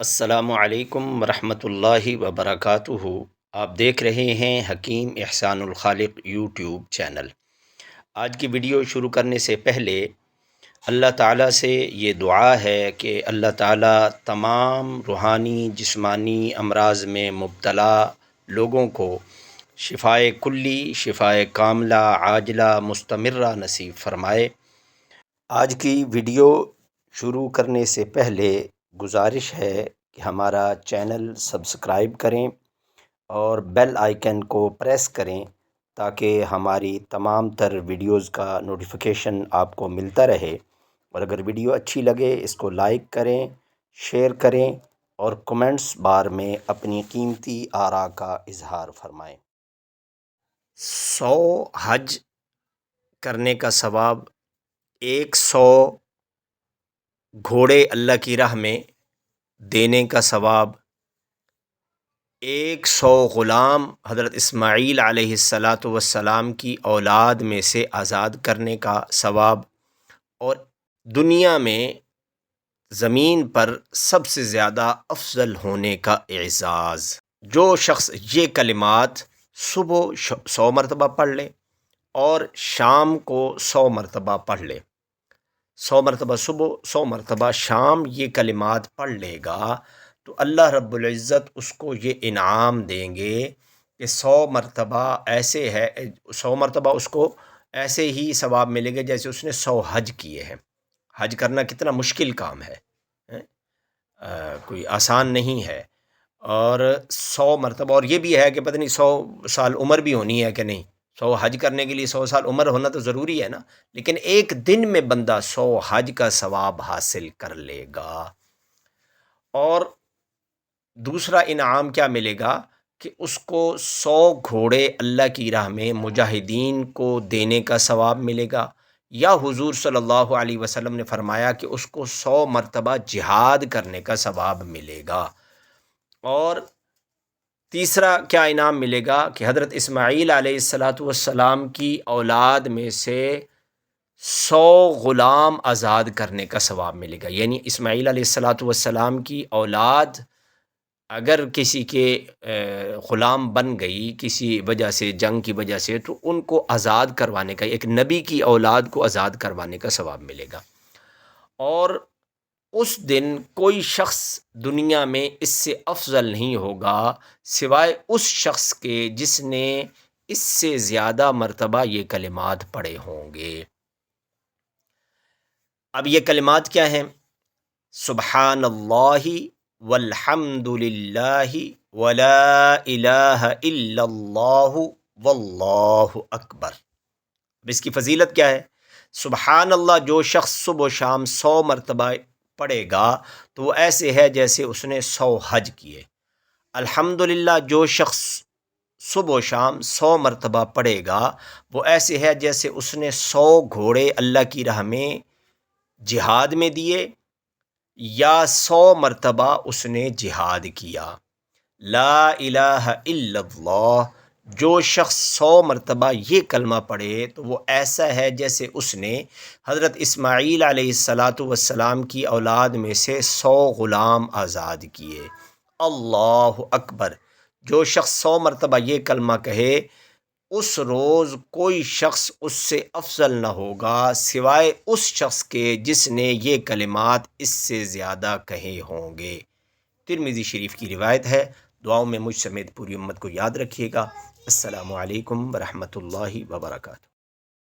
السلام علیکم ورحمۃ اللہ وبرکاتہ۔ آپ دیکھ رہے ہیں حکیم احسان الخالق یوٹیوب چینل۔ آج کی ویڈیو شروع کرنے سے پہلے اللہ تعالیٰ سے یہ دعا ہے کہ اللہ تعالیٰ تمام روحانی جسمانی امراض میں مبتلا لوگوں کو شفائے کلی، شفائے کاملہ، عاجلہ، مستمرہ نصیب فرمائے۔ آج کی ویڈیو شروع کرنے سے پہلے گزارش ہے کہ ہمارا چینل سبسکرائب کریں اور بیل آئیکن کو پریس کریں تاکہ ہماری تمام تر ویڈیوز کا نوٹیفیکیشن آپ کو ملتا رہے، اور اگر ویڈیو اچھی لگے اس کو لائک کریں، شیئر کریں اور کمنٹس بار میں اپنی قیمتی آراء کا اظہار فرمائیں۔ 100 حج کرنے کا ثواب، 100 گھوڑے اللہ کی راہ میں دینے کا ثواب، 100 غلام حضرت اسماعیل علیہ السلام کی اولاد میں سے آزاد کرنے کا ثواب، اور دنیا میں زمین پر سب سے زیادہ افضل ہونے کا اعزاز۔ جو شخص یہ کلمات صبح 100 مرتبہ پڑھ لے اور شام کو 100 مرتبہ پڑھ لے، 100 مرتبہ صبح، 100 مرتبہ شام یہ کلمات پڑھ لے گا تو اللہ رب العزت اس کو یہ انعام دیں گے کہ 100 مرتبہ ایسے ہے، 100 مرتبہ اس کو ایسے ہی ثواب ملے گا جیسے اس نے 100 حج کیے ہیں۔ حج کرنا کتنا مشکل کام ہے، کوئی آسان نہیں ہے، اور 100 مرتبہ، اور یہ بھی ہے کہ پتہ نہیں 100 سال عمر بھی ہونی ہے کہ نہیں۔ 100 حج کرنے کے لیے 100 سال عمر ہونا تو ضروری ہے نا، لیکن ایک دن میں بندہ 100 حج کا ثواب حاصل کر لے گا۔ اور دوسرا انعام کیا ملے گا کہ اس کو 100 گھوڑے اللہ کی راہ میں مجاہدین کو دینے کا ثواب ملے گا، یا حضور صلی اللہ علیہ وسلم نے فرمایا کہ اس کو 100 مرتبہ جہاد کرنے کا ثواب ملے گا۔ اور تیسرا کیا انعام ملے گا کہ حضرت اسماعیل علیہ السلام کی اولاد میں سے 100 غلام آزاد کرنے کا ثواب ملے گا۔ یعنی اسماعیل علیہ السلام کی اولاد اگر کسی کے غلام بن گئی کسی وجہ سے، جنگ کی وجہ سے، تو ان کو آزاد کروانے کا، ایک نبی کی اولاد کو آزاد کروانے کا ثواب ملے گا۔ اور اس دن کوئی شخص دنیا میں اس سے افضل نہیں ہوگا سوائے اس شخص کے جس نے اس سے زیادہ مرتبہ یہ کلمات پڑھے ہوں گے۔ اب یہ کلمات کیا ہیں؟ سبحان اللہ والحمد للہ ولا الہ الا اللہ واللہ اکبر۔ اب اس کی فضیلت کیا ہے؟ سبحان اللہ جو شخص صبح و شام 100 مرتبہ پڑھے گا تو وہ ایسے ہے جیسے اس نے 100 حج کیے۔ الحمدللہ جو شخص صبح و شام 100 مرتبہ پڑھے گا وہ ایسے ہے جیسے اس نے 100 گھوڑے اللہ کی راہ میں جہاد میں دیے، یا 100 مرتبہ اس نے جہاد کیا۔ لا الہ الا اللہ جو شخص 100 مرتبہ یہ کلمہ پڑھے تو وہ ایسا ہے جیسے اس نے حضرت اسماعیل علیہ السلام کی اولاد میں سے 100 غلام آزاد کیے۔ اللہ اکبر جو شخص 100 مرتبہ یہ کلمہ کہے اس روز کوئی شخص اس سے افضل نہ ہوگا سوائے اس شخص کے جس نے یہ کلمات اس سے زیادہ کہے ہوں گے۔ ترمذی شریف کی روایت ہے۔ دعاؤں میں مجھ سمیت پوری امت کو یاد رکھیے گا۔ السلام علیکم ورحمۃ اللہ وبرکاتہ۔